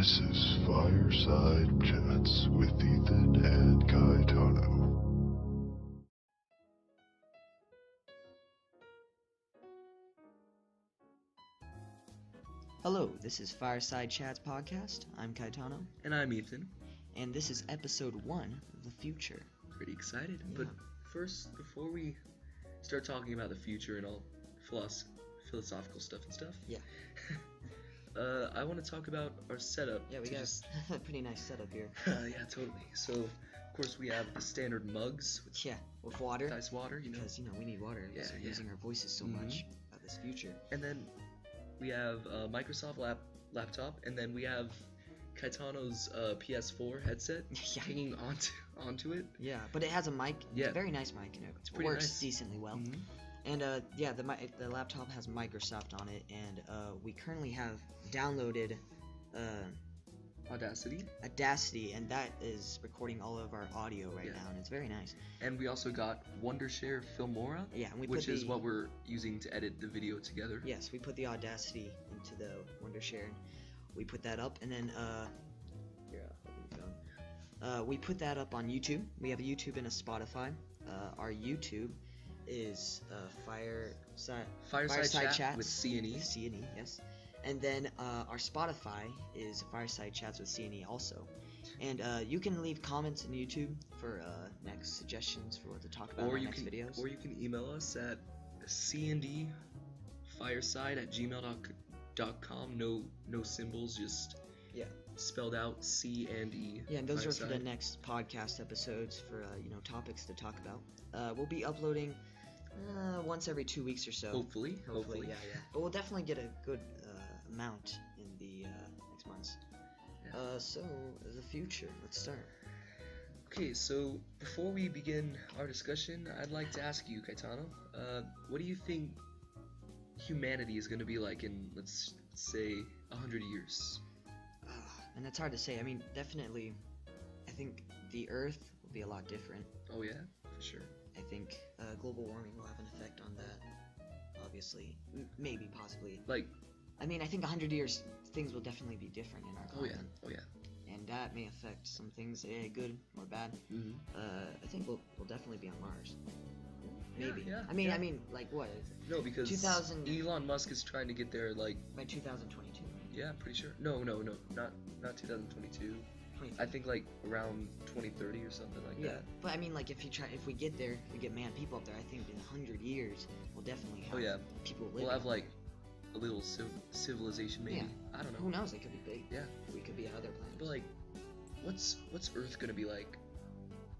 This is Fireside Chats with Ethan and Caetano. Hello, this is Fireside Chats podcast. I'm Caetano, And I'm Ethan. and this is episode 1 of the future. Pretty excited. Yeah. But first, before we start talking about the future and all philosophical stuff and stuff, Yeah. I want to talk about our setup. Yeah, we to got just- a pretty nice setup here. yeah, totally. So, of course, we have the standard mugs with Yeah, with water, nice water, because we need water. Yeah, so yeah. using our voices so Mhm. much about this future. And then we have a Microsoft laptop, and then we have Caetano's PS4 headset Yeah. hanging onto it. Yeah, but it has a mic. It's Yeah. a very nice mic, and it It's pretty works nice. decently well. Mhm. And the laptop has Microsoft on it, and we currently have downloaded Audacity, and that is recording all of our audio right Yeah. now, and it's very nice. And we also got Wondershare Filmora, Yeah, and we which put is the, what we're using to edit the video together. Yes, we put the Audacity into the Wondershare, and we put that up, and then we put that up on YouTube. We have a YouTube and a Spotify. Our YouTube is Fireside Chat Chats with C&E. C&E, yes. And then our Spotify is Fireside Chats with C&E also. And you can leave comments in YouTube for next suggestions for what to talk about in Or our you next can videos. or you can email us at cndfireside@gmail.com. No symbols, just Yeah. spelled out C&E. Yeah, and those are for the Fireside. next podcast episodes for topics to talk about. We'll be uploading once every 2 weeks or so. Hopefully. Yeah. But we'll definitely get a good amount in the next months. Yeah. So the future. Let's start. Okay, so before we begin our discussion, I'd like to ask you, Caetano, what do you think humanity is going to be like in, let's say, 100 years? And that's hard to say. I mean, definitely, I think the Earth will be a lot different. Oh yeah, for sure. I think global warming will have an effect on that. Obviously, maybe, possibly. Like, I mean, I think 100 years, things will definitely be different in our oh yeah, climate. And that may affect some things, good or bad. Mm-hmm. I think we'll definitely be on Mars. Maybe. Yeah, I mean, yeah. like what? No, because 2000 Elon Musk is trying to get there, like, By 2022. yeah, I'm pretty sure. No, not 2022. 23. I think like around 2030 or something like Yeah, that. but I mean, like if we get there, we get manned people up there. I think in 100 years, we'll definitely have Oh yeah, people living. we'll have up like a little civilization maybe. Yeah. I don't there. Who know. knows? It could be big. Yeah. We could be on other planets. But like, what's Earth gonna be like?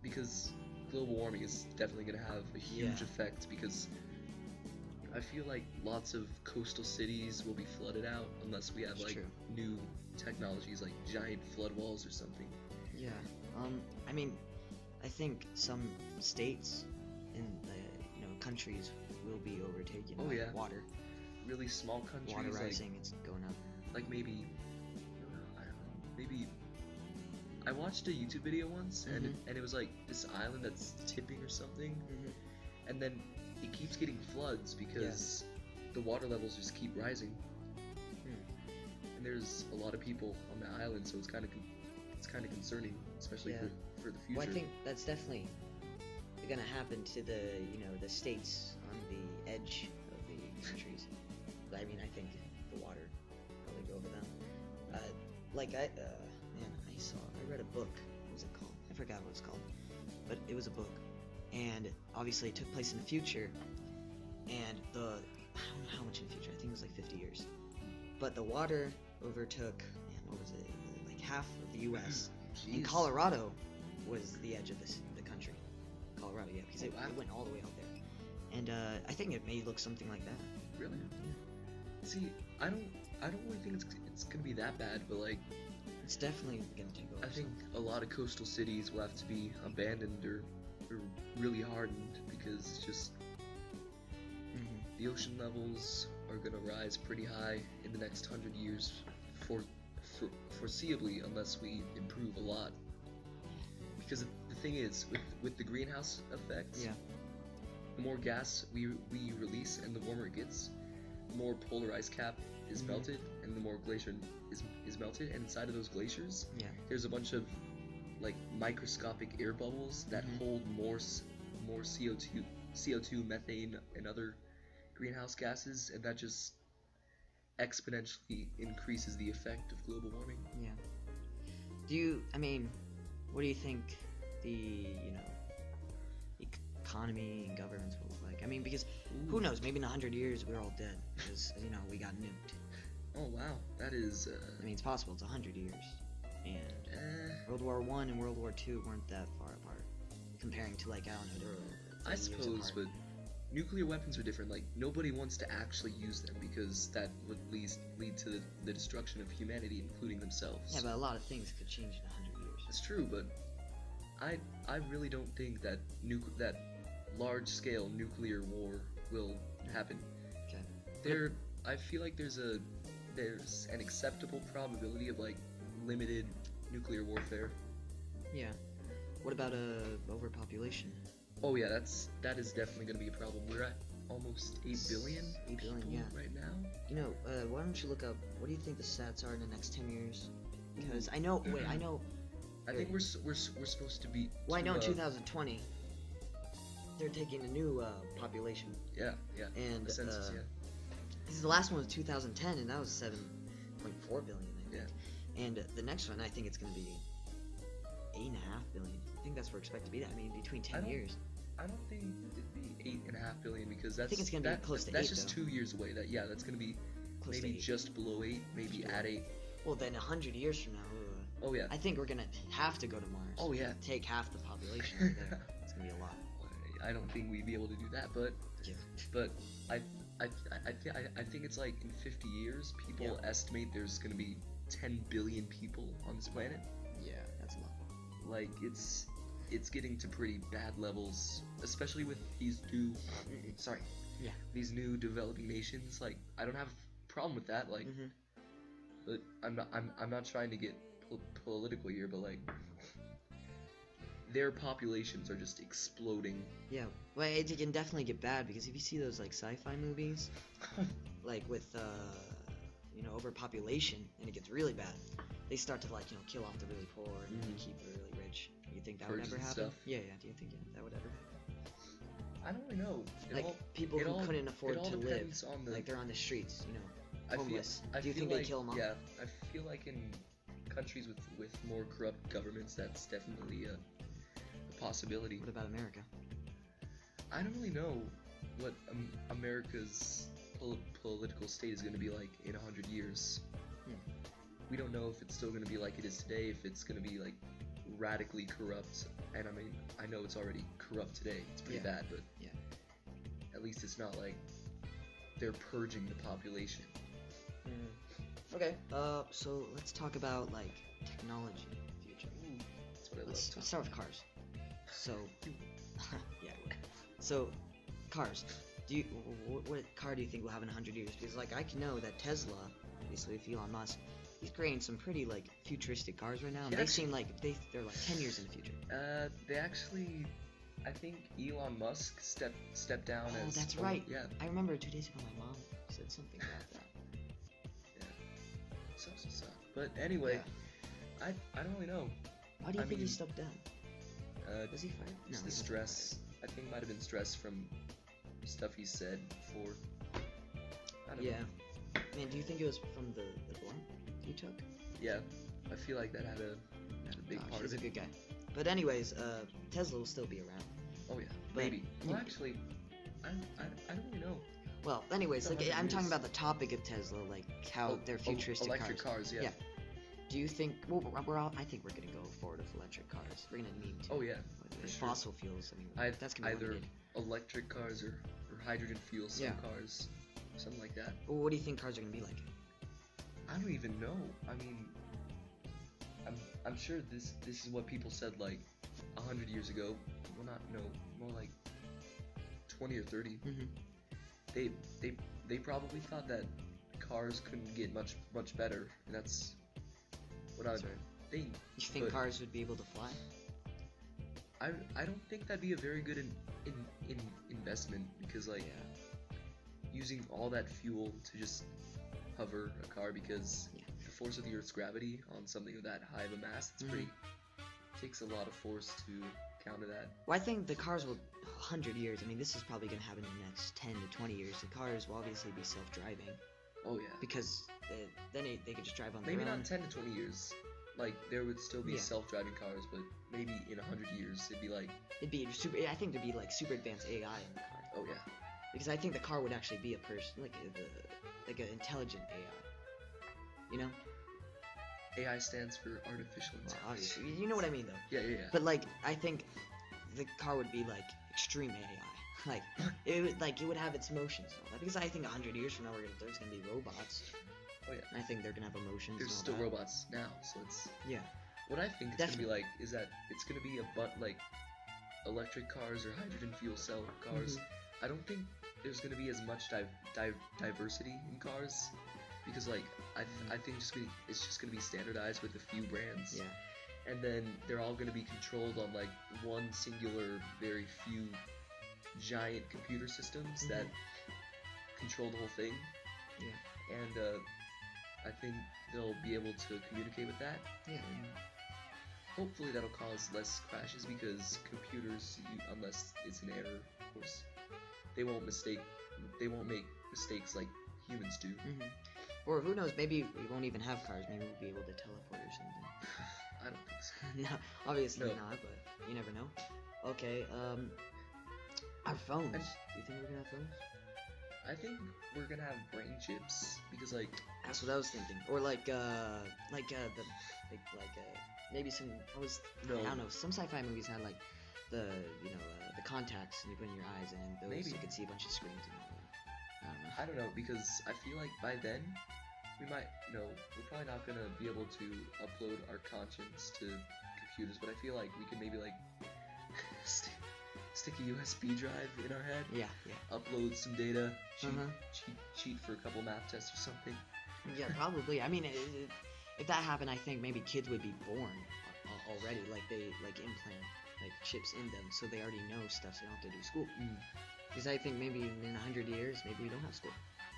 Because global warming is definitely gonna have a huge Yeah. effect. Because I feel like lots of coastal cities will be flooded out unless we have It's like true. new technologies like giant flood walls or something. Yeah. I mean, I think some states in the countries will be overtaken Oh, by yeah. water. Really small countries Water like rising, it's going up. maybe I don't know, maybe I watched a YouTube video once and it was like this island that's tipping or something, and then it keeps getting floods because the water levels just keep rising, and there's a lot of people on the island, so it's kind of concerning, especially Yeah. for the future. Well, I think that's definitely gonna happen to the the states on the edge of the countries. I mean, I think the water probably go over them. I read a book. What was it called? I forgot what it's called, but it was a book, and obviously it took place in the future. And I don't know how much in the future. I think it was like 50 years. But the water overtook, what was it? Like half of the U.S. And Jeez. Colorado was the edge of the country. Colorado, yeah, because Oh, it wow. went all the way out there. And I think it may look something like that. Really? See, I don't really think it's gonna be that bad, but like It's definitely gonna take over. I think a lot of coastal cities will have to be abandoned or really hardened because it's just the ocean levels are gonna rise pretty high in the next 100 years, foreseeably, unless we improve a lot. Because the thing is, with the greenhouse effects, Yeah. the more gas we release and the warmer it gets, the more polar ice cap is Mhm. melted and the more glacier is is melted, and inside of those glaciers, Yeah. there's a bunch of like microscopic air bubbles that hold more CO2, methane, and other greenhouse gases, and that just exponentially increases the effect of global warming. Yeah. What do you think the, economy and governments will look like? I mean, because who knows, maybe in 100 years we're all dead because, we got nuked. Oh wow, that is. It's possible. It's 100 years. And World War I and World War II weren't that far apart. Comparing to, I suppose, but nuclear weapons are different. Like, nobody wants to actually use them because that would lead to the destruction of humanity, including themselves. Yeah, but a lot of things could change in 100 years. That's true, but I really don't think that large-scale nuclear war will happen. Okay. I feel like there's an acceptable probability of limited nuclear warfare. Yeah. What about overpopulation? Oh yeah, that is definitely going to be a problem. We're at almost 8 billion people yeah. right now. Why don't you look up, what do you think the stats are in the next 10 years? Because I know. I think we're supposed to be. Well, I know in 2020 they're taking a new population. Yeah. And the census, yeah. This is the last one was 2010, and that was 7.4 billion. I think. Yeah. And the next one, I think it's going to be 8.5 billion. I think that's where we're expected to be. Between 10 years. I don't think it'd be 8.5 billion because that's. I think it's going to be close to 8. That's just 2 years away. That's going to be close maybe to 8. Just below 8, maybe at 8. Well, then 100 years from now. Oh yeah. I think we're gonna have to go to Mars. Oh yeah. Take half the population right there. It's gonna be a lot. I don't think we'd be able to do that, but Yeah. But I think it's like in 50 years, people estimate there's gonna be 10 billion people on this planet. Yeah, that's a lot. Like it's getting to pretty bad levels, especially with these new these new developing nations. Like I don't have a problem with that. Like, but I'm not trying to get political here, but their populations are just exploding. Yeah, well, it can definitely get bad because if you see those sci-fi movies, with overpopulation, and it gets really bad, they start to kill off the really poor and keep the really rich. You think that would ever happen? Stuff. Yeah. Do you think that would ever happen? I don't really know. People who couldn't afford to live, on they're on the streets, homeless. I Do you feel think they kill them off? Yeah, I feel like in countries with more corrupt governments, that's definitely a possibility. What about America? I don't really know what America's political state is going to be like in 100 years. We don't know if it's still going to be like it is today, if it's going to be radically corrupt. And I know it's already corrupt today. It's pretty bad, but at least it's not like they're purging the population. Okay. So let's talk about technology in the future. That's what I love. Let's start with cars. So, So, cars. What car do you think we'll have in 100 years? Because I can know that Tesla, obviously with Elon Musk, he's creating some pretty futuristic cars right now. And they seem like they're 10 years in the future. They actually, I think Elon Musk stepped down as. Oh, that's right. Yeah. I remember 2 days ago my mom said something about that. Sucks. But anyway, I don't really know. Why do you think he stepped down? Was he fired? No, the stress. I think it might have been stress from stuff he said before. I don't know. Man, do you think it was from the blunt he took? Yeah, I feel like that had a big part of it. He's a good guy. But anyways, Tesla will still be around. Oh yeah, but maybe. Well, actually, I don't really know. Well, anyways, I'm talking about the topic of Tesla, how they're futuristic electric cars. Yeah. Do you think? Well, I think we're gonna go forward with electric cars. We're gonna need to. Oh yeah. Fossil fuels. That's gonna be either limited. Electric cars or hydrogen fuel cell cars, something like that. Well, what do you think cars are gonna be like? I don't even know. I'm sure this is what people said 100 years ago. Well, more like 20 or 30. They probably thought that cars couldn't get much better, and that's what I think. You think cars would be able to fly? I don't think that'd be a very good investment because using all that fuel to just hover a car because force of the Earth's gravity on something of that high of a mass, it's pretty takes a lot of force to counter that. Well, I think the cars will 100 years. I mean, this is probably gonna happen in the next 10 to 20 years. The cars will obviously be self-driving Oh yeah. because then they could just drive on their Maybe own. not 10 to 20 years. Like there would still be Yeah. self-driving cars, but maybe in 100 years it'd be like, It'd be super. I think there'd be like super advanced AI in the car oh yeah. because I think the car would actually be a person, like an intelligent AI. You know? AI stands for artificial Well, intelligence. obviously, you know what I mean though. Yeah, yeah, yeah. But like, I think the car would be like extreme AI. Like it would have its emotions and all that. Because I think 100 years from now there's gonna be robots. Oh yeah. And I think they're gonna have emotions. There's and all still that. robots now, so it's Yeah. what I think it's Definitely. gonna be like is that it's gonna be like electric cars or hydrogen fuel cell cars. I don't think there's gonna be as much diversity in cars because like I think it's just gonna be standardized with a few brands. Yeah. And then they're all gonna be controlled on like one singular, very few giant computer systems that control the whole thing. Yeah. And I think they'll be able to communicate with that. Yeah. And hopefully that'll cause less crashes because computers, unless it's an error, of course, they won't make mistakes like humans do. Or who knows? Maybe we won't even have cars. Maybe we'll be able to teleport or something. I don't think so. No, obviously No. not. But you never know. Okay. Our phones. And- Do you think we're gonna have phones? I think we're gonna have brain chips because like That's what I was thinking. Or maybe some. I don't know. Some sci-fi movies had like the the contacts you put in your eyes, and then those Maybe. you could see a bunch of screens and all that. I don't know. I don't know because I feel like by then we might we're probably not gonna be able to upload our conscience to computers, but I feel like we can maybe like stick a USB drive in our head, Yeah, yeah. upload some data, Uh-huh. cheat for a couple math tests or something. Yeah, probably. I mean, if that happened, I think maybe kids would be born already, like they implant like chips in them, so they already know stuff, so they don't have to do school. Because I think maybe in 100 years, maybe we don't have school,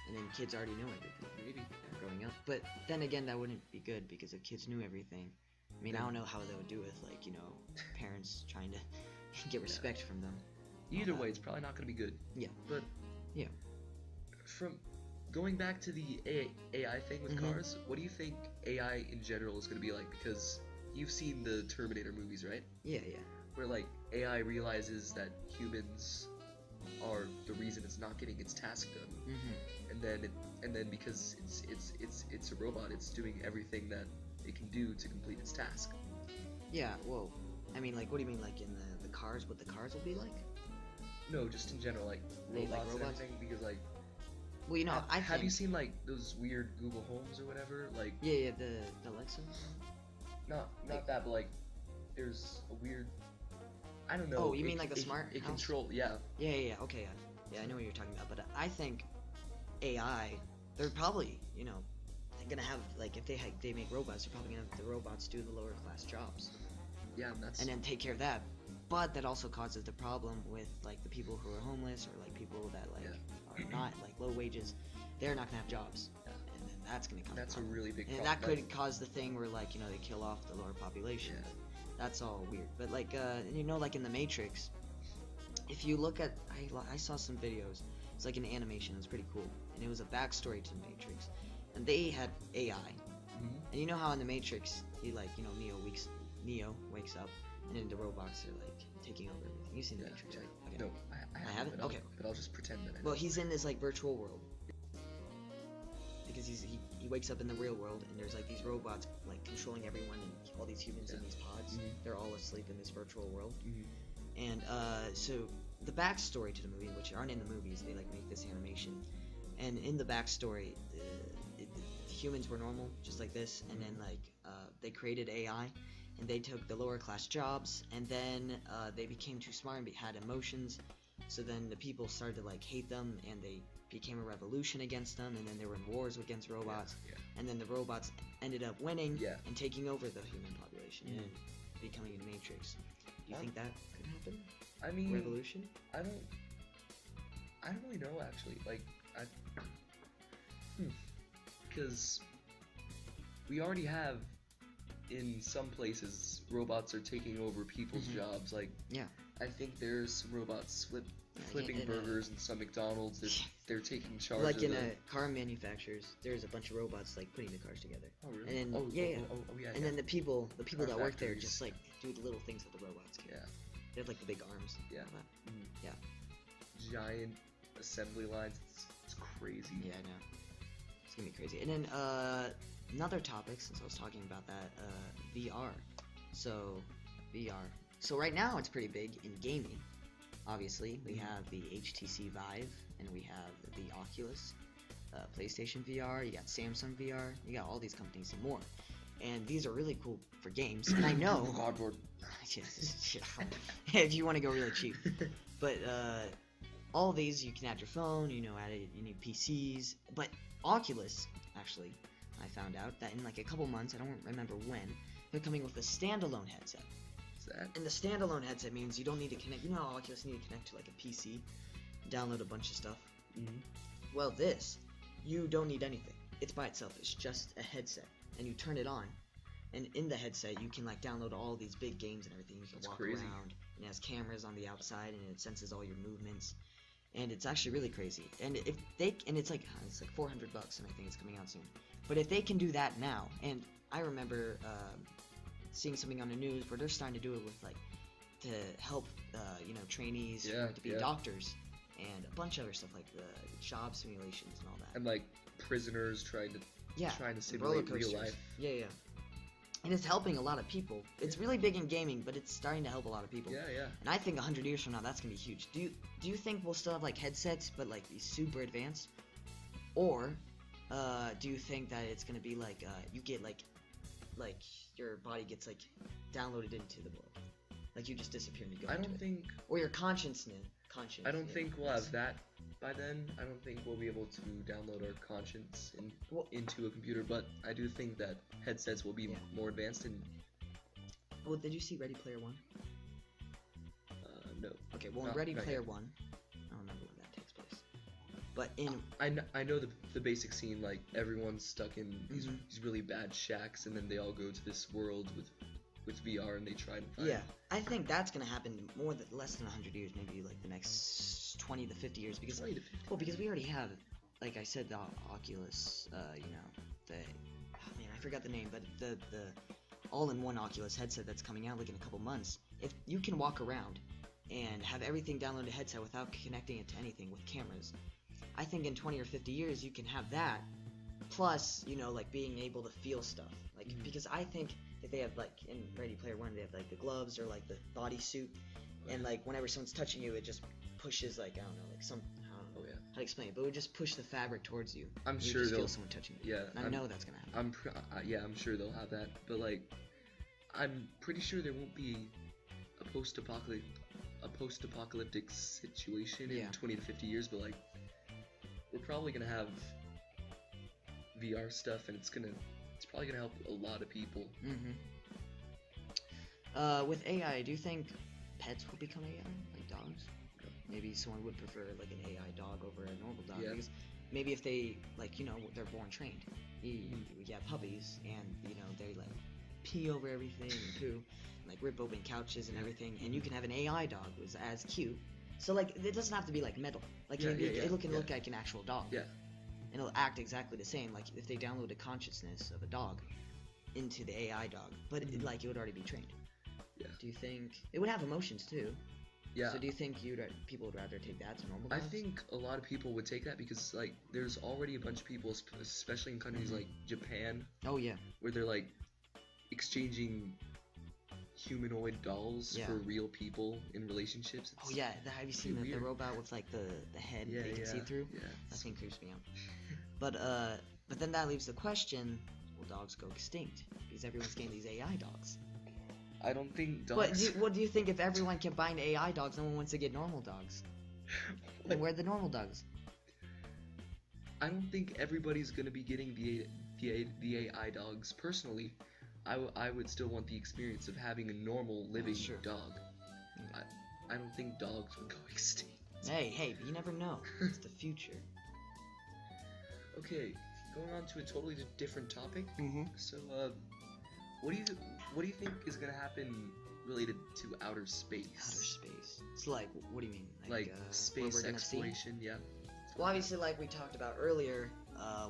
and then kids already know everything. Maybe. Growing up, but then again, that wouldn't be good because if kids knew everything, I mean, I don't know how they would do with like parents trying to get respect from them. Either way, it's probably not gonna be good. Yeah. But Yeah. from going back to the AI thing with cars, what do you think AI in general is gonna be like? Because you've seen the Terminator movies, right? Yeah, yeah. Where like AI realizes that humans are the reason it's not getting its task done, and then because it's a robot, it's doing everything that it can do to complete its task. Yeah. Well, I mean, like, what do you mean, like in the cars? What the cars will be like? No, just in general, like Like robots, and robots? everything. Because like, Well, I have you think- seen like those weird Google Homes or whatever? Like, Yeah, the Alexa. not that, but like, there's a weird. I don't know. Oh, you mean like a smart It house? control, yeah. Yeah. Okay. Yeah, I know what you're talking about, but I think AI, they're probably, they're gonna have like if they make robots, they're probably gonna have the robots do the lower class jobs, Yeah, and and then take care of that. But that also causes the problem with like the people who are homeless or like people that like are not like low wages. They're not gonna have jobs, and then that's gonna cause. that's a a problem. really big And problem. that could cause the thing where like they kill off the lower population. Yeah. That's all weird. But like like in the Matrix, if you look at I saw some videos. It's like an animation. It was pretty cool, and it was a backstory to the Matrix, and they had AI. And you know how in the Matrix, Neo wakes up, and then the robots are like taking over everything. You've seen the Matrix, right? Okay. No, I haven't? But Okay. But I'll just pretend that I know. Well, he's in this like virtual world because he wakes up in the real world, and there's like these robots like controlling everyone, and all these humans in these pods. They're all asleep in this virtual world. And so the backstory to the movie, which aren't in the movies, they like make this animation. And in the backstory, the humans were normal, just like this, and then like they created AI, and they took the lower class jobs, and then they became too smart and had emotions. So then the people started to like hate them, and they became a revolution against them, and then there were wars against robots, and then the robots ended up winning and taking over the human population and becoming a Matrix. Do you think that could happen? I mean, Revolution? I don't really know actually. Like, because we already have, in some places, robots are taking over people's jobs. Like, Yeah. I think there's some robots flipping in a- burgers in some McDonald's. They're taking charge Like of in the... car manufacturers, there's a bunch of robots like putting the cars together. Oh, really? And then yeah. And then the people Car that work there factories. just like do the little things that the robots can. Yeah. They have like the big arms. Yeah. Yeah. Giant assembly lines. It's crazy. Yeah, I know. It's gonna be crazy. And then another topic, since I was talking about that, VR. So VR. So right now it's pretty big in gaming. Obviously, we have the HTC Vive and we have the Oculus, PlayStation VR. You got Samsung VR. You got all these companies and more. And these are really cool for games. And I know. Cardboard. If you want to go really cheap. But all these you can add your phone, you need PCs. But Oculus, actually, I found out that in like a couple months, I don't remember when, they're coming with a standalone headset. What's that? And the standalone headset means you don't need to connect. You know how Oculus need to connect to like a PC, download a bunch of stuff. Well, this, you don't need anything. It's by itself. It's just a headset, and you turn it on, and in the headset you can like download all these big games and everything. You can walk crazy. around, and it has cameras on the outside, and it senses all your movements, and it's actually really crazy. And if they, and it's like $400, and I think it's coming out soon. But if they can do that now, and I remember seeing something on the news where they're starting to do it with like to help trainees to be doctors and a bunch of other stuff like job simulations and all that. And like prisoners trying to simulate real life. Yeah. And it's helping a lot of people. It's really big in gaming, but it's starting to help a lot of people. Yeah. And I think 100 years from now, that's gonna be huge. Do you think we'll still have like headsets, but like be super advanced, or do you think that it's gonna be like you get like your body gets like downloaded into the world, like you just disappear and you go? I don't think. Or your consciousness. I don't think we'll have that by then. I don't think we'll be able to download our conscience into a computer, but I do think that headsets will be more advanced. And well, did you see Ready Player One? No. Okay, well, in Ready Player One, I don't remember when that takes place, but I know the basic scene, like everyone's stuck in these really bad shacks, and then they all go to this world with VR and they try to find. Yeah, I think that's gonna happen less than 100 years, maybe like the next 20 to 50 years, because because we already have, like I said, the Oculus, I forgot the name, but the all-in-one Oculus headset that's coming out like in a couple months. If you can walk around and have everything downloaded to headset without connecting it to anything with cameras, I think in 20 or 50 years you can have that, plus like being able to feel stuff, like because I think if they have like in Ready Player One, they have like the gloves or like the bodysuit, and like whenever someone's touching you, it just pushes like I don't know, like how to explain it, but it would just push the fabric towards you. I'm you sure just they'll feel someone touching you. Yeah, and I know that's gonna happen. I'm sure they'll have that, but like I'm pretty sure there won't be a post-apocalyptic situation in 20 to 50 years, but like we're probably gonna have VR stuff, and it's probably gonna help a lot of people. With AI, do you think pets will become AI, like dogs? Maybe someone would prefer like an AI dog over a normal dog, because maybe if they they're born trained. We have puppies, and they like pee over everything and poo, and, like rip open couches and everything, and you can have an AI dog who's as cute. So like it doesn't have to be like metal. Like it can look like an actual dog. Yeah. And it'll act exactly the same, like if they download the consciousness of a dog into the AI dog, but it would already be trained. Yeah. Do you think it would have emotions too? Yeah. So do you think people would rather take that to normal dogs? I think a lot of people would take that because like there's already a bunch of people, especially in countries like Japan. Oh yeah. Where they're like exchanging humanoid dolls for real people in relationships. Oh yeah, have you seen the robot with like the head that you can see through? Yeah. That thing creeps me out. But then that leaves the question: will dogs go extinct because everyone's getting these AI dogs? I don't think dogs. But what do you think if everyone combined AI dogs? No one wants to get normal dogs. And where are the normal dogs? I don't think everybody's gonna be getting the AI dogs. Personally, I would still want the experience of having a normal living dog. I don't think dogs would go extinct. Hey, but you never know. It's the future. Okay, going on to a totally different topic. Mm-hmm. So, what do you think is gonna happen related to outer space? Outer space. It's like, what do you mean? Like where space we're gonna see? exploration, yeah. Well, obviously, like we talked about earlier,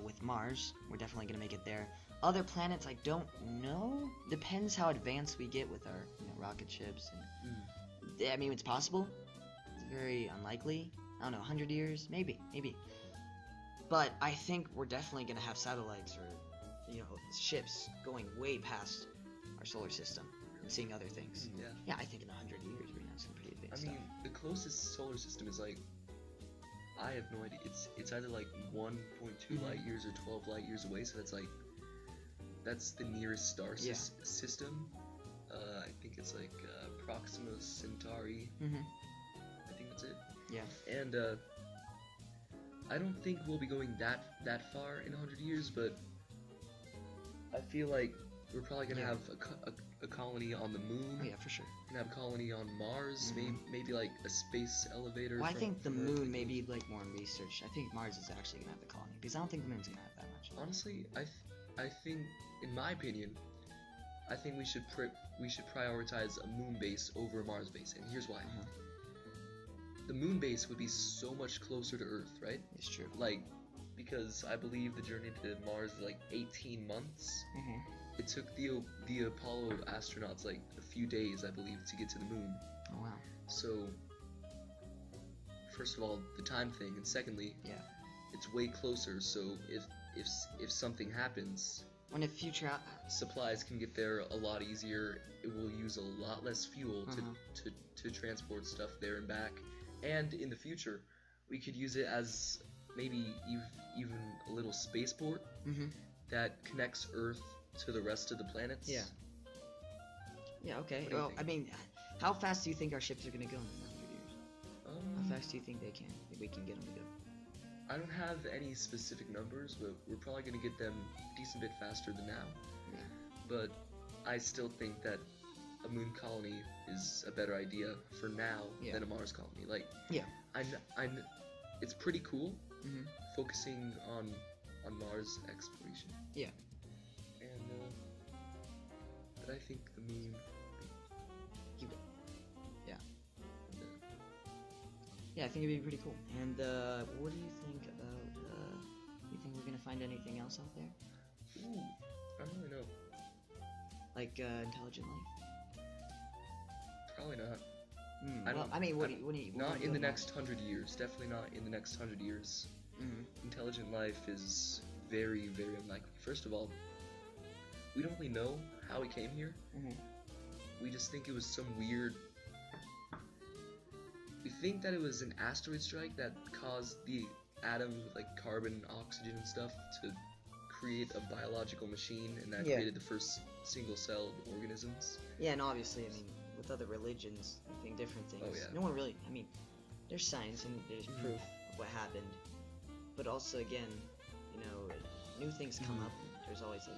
with Mars, we're definitely gonna make it there. Other planets, I don't know. Depends how advanced we get with our rocket ships. And I mean, it's possible. It's very unlikely. I don't know, 100 years, maybe. But I think we're definitely gonna have satellites or ships going way past our solar system and seeing other things. Yeah. Yeah, I think in 100 years we're gonna have some pretty advanced I mean, stuff. the closest solar system is like, I have no idea. It's either like 1.2 light years or 12 light years away. So that's the nearest star system. I think it's like Proxima Centauri. I think that's it. Yeah. And I don't think we'll be going that far in 100 years, but I feel like we're probably gonna have a colony on the moon. Oh yeah, for sure. We're gonna have a colony on Mars. Maybe like a space elevator. Well, I think the moon may be like more in research. I think Mars is actually gonna have the colony because I don't think the moon's gonna have that much. Honestly, I think, in my opinion, I think we should prioritize a moon base over a Mars base, and here's why. The moon base would be so much closer to Earth, right? It's true. Like, because I believe the journey to Mars is like 18 months. It took the Apollo astronauts like a few days, I believe, to get to the moon. Oh wow. So, first of all, the time thing, and secondly, it's way closer. So if something happens, when a future supplies can get there a lot easier. It will use a lot less fuel to transport stuff there and back. And in the future, we could use it as maybe even a little spaceport that connects Earth to the rest of the planets. Yeah. Yeah. Okay. What do you Well, think? I mean, how fast do you think our ships are gonna go in 100 years? How fast do you think they can? If we can get them to go? I don't have any specific numbers, but we're probably going to get them a decent bit faster than now. Yeah. But I still think that a moon colony is a better idea for now than a Mars colony. Like, it's pretty cool focusing on Mars exploration. Yeah. And but I think the moon. Yeah, I think it'd be pretty cool. And what do you think about? You think we're gonna find anything else out there? Ooh, I don't really know. Like intelligent life? Probably not. What not do in the know? next 100 years. Definitely not in the next 100 years. Intelligent life is very, very unlikely. First of all, we don't really know how we came here. We just think it was some weird. We think that it was an asteroid strike that caused the atoms with like carbon, oxygen, and stuff to create a biological machine, and that created the first single-celled organisms. Yeah, and obviously, I mean, with other religions, they think different things. Oh, yeah. No one really. I mean, there's science and there's proof of what happened, but also again, new things come up. There's always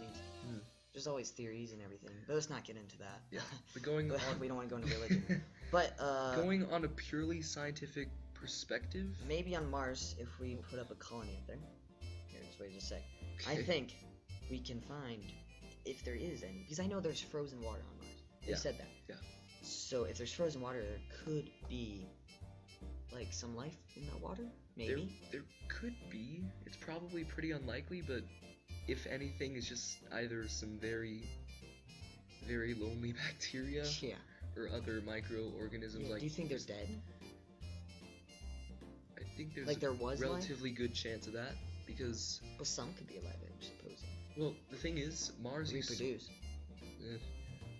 there's always theories and everything. But let's not get into that. Yeah, but going on, we don't want to go into religion. But going on a purely scientific perspective, maybe on Mars, if we put up a colony up there. Here, just wait a sec. Okay. I think we can find, if there is any, because I know there's frozen water on Mars. They said that. Yeah. So if there's frozen water, there could be like some life in that water. Maybe. There could be. It's probably pretty unlikely, but if anything, it's just either some very, very lonely bacteria or other microorganisms. Do you think they're dead? I think there's like there was relatively good chance of that because. Well, some could be alive, I'm supposing. Well, the thing is, Mars reproduce.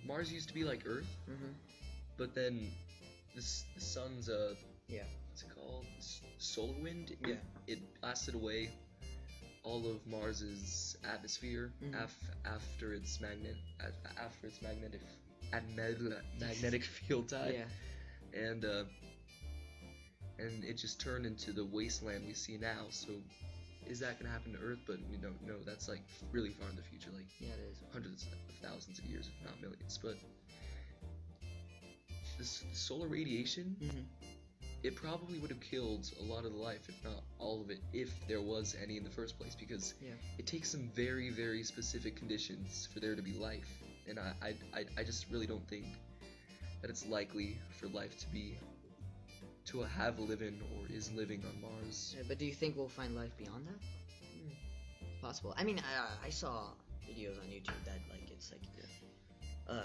Mars used to be like Earth, but then the sun's what's it called? Solar wind. It blasted away all of Mars's atmosphere after its magnetic field died. And it just turned into the wasteland we see now. So is that gonna happen to Earth? But we don't know. That's like really far in the future, like it is. hundreds of thousands of years, if not millions. But this solar radiation it probably would have killed a lot of the life, if not all of it, if there was any in the first place, because it takes some very, very specific conditions for there to be life, and I just really don't think that it's likely for life to have living or is living on Mars. But do you think we'll find life beyond that? It's possible. I mean, I saw videos on YouTube that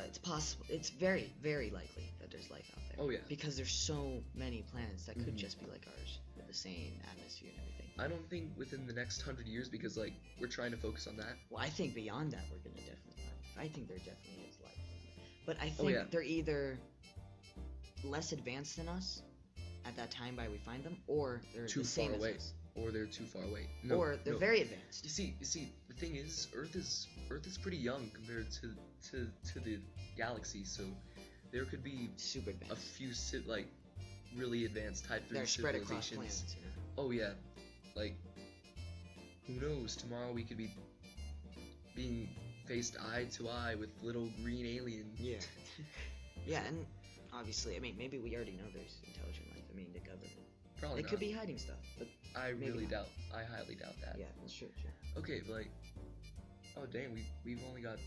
it's possible. It's very, very likely that there's life out there. Oh yeah. Because there's so many planets that could just be like ours, with the same atmosphere and everything. I don't think within the next 100 years, because like we're trying to focus on that. Well, I think beyond that we're gonna definitely find. I think there definitely is life. But I think they're either less advanced than us at that time by we find them, or they're too the same far away, as us. or they're too far away. Or they're very advanced. You see, the thing is, Earth is pretty young compared to the galaxy, so there could be super advanced. a few really advanced Type 3 They're spread across civilizations. planets, you know? Oh yeah, like who knows? Tomorrow we could be being faced eye to eye with little green aliens. Yeah. Yeah, and obviously, I mean, maybe we already know there's intelligent life. I mean, the government. Probably They not. could be hiding stuff, but I maybe not. I highly doubt that. yeah, that's true. Okay, but like, oh dang, we've only got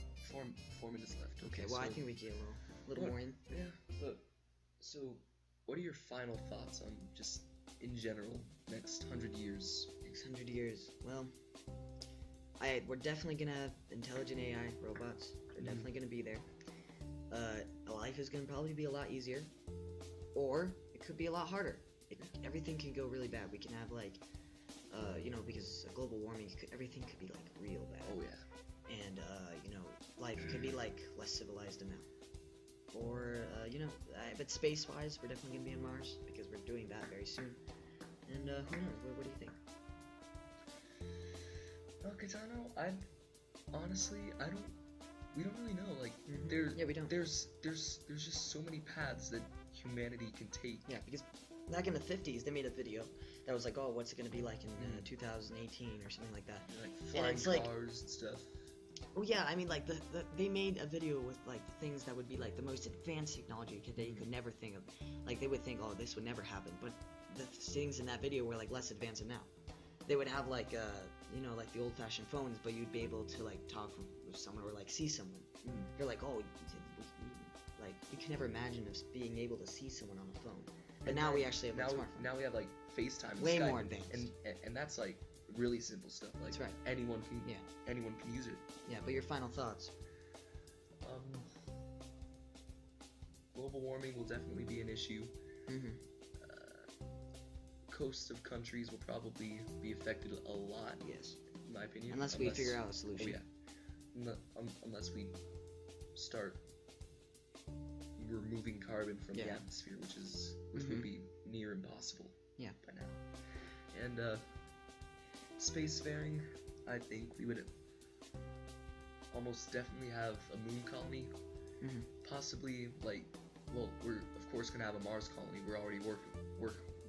four minutes left. Okay, well, so, I think we get a little more in. Yeah, but so, what are your final thoughts on just in general next 100 years? Next 100 years. Well, we're definitely gonna have intelligent AI robots. They're definitely gonna be there. Life is gonna probably be a lot easier, or it could be a lot harder. Everything can go really bad. We can have because of global warming, everything could be like real bad. Oh yeah. And life could be like less civilized than now. Or but space-wise, we're definitely gonna be on Mars because we're doing that very soon. And who knows? What do you think? Caetano, we don't really know. Like, we don't. There's just so many paths that humanity can take. Yeah, because back in the 50s, they made a video that was like, oh, what's it gonna be like in 2018 or something like that. Like and flying cars and stuff. Oh yeah, I mean, like they made a video with like things that would be like the most advanced technology that you could never think of. Like they would think, oh, this would never happen, but the things in that video were like less advanced than now. They would have like like the old-fashioned phones, but you'd be able to like talk with someone or like see someone. You're like, oh, like you can never imagine us being able to see someone on a phone. But now we actually have a smartphone. Now we have like FaceTime. And way Skype, more advanced. And that's like really simple stuff. Like that's right. Anyone can use it. Yeah, but your final thoughts? Global warming will definitely be an issue. Coasts of countries will probably be affected a lot. Yes. In my opinion. Unless we figure out a solution. Oh yeah. Unless we start removing carbon from the atmosphere, which would be near impossible. Yeah. By now. And spacefaring, I think we would almost definitely have a moon colony. Possibly we're of course gonna have a Mars colony. We're already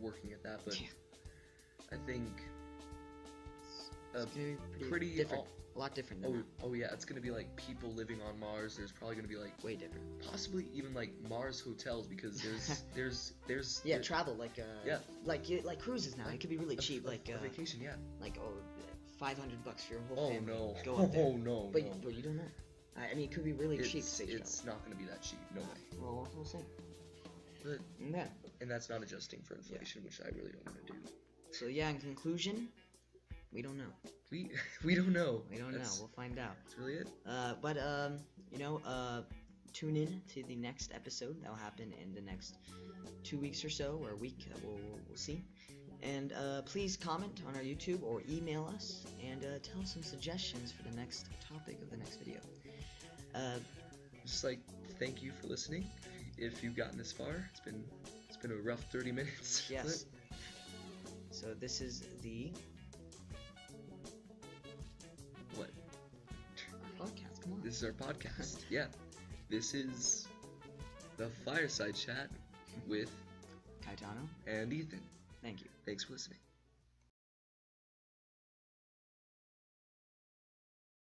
working at that, but I think it's gonna be pretty different. A lot different than that. Oh yeah, it's gonna be like people living on Mars. There's probably gonna be like way different. Possibly even like Mars hotels, because there's travel like cruises now. It could be really cheap, like a vacation. Yeah. Like $500 for your whole family. No. Go up there. Oh no. But you don't know. I mean, it could be really cheap. It's not gonna be that cheap. No way. Well, we'll see. But yeah. And that's not adjusting for inflation, which I really don't want to do. So yeah, in conclusion, we don't know. We don't know. We don't know. We'll find out. That's really it. But tune in to the next episode. That'll happen in the next 2 weeks or so, or a week. We'll see. And please comment on our YouTube or email us and tell us some suggestions for the next topic of the next video. Just thank you for listening. If you've gotten this far, it's been a rough 30 minutes. Yes. So this is the what? Our podcast. Come on. This is our podcast. Yeah. This is the Fireside Chat with Caetano and Ethan. Thank you. Thanks for listening.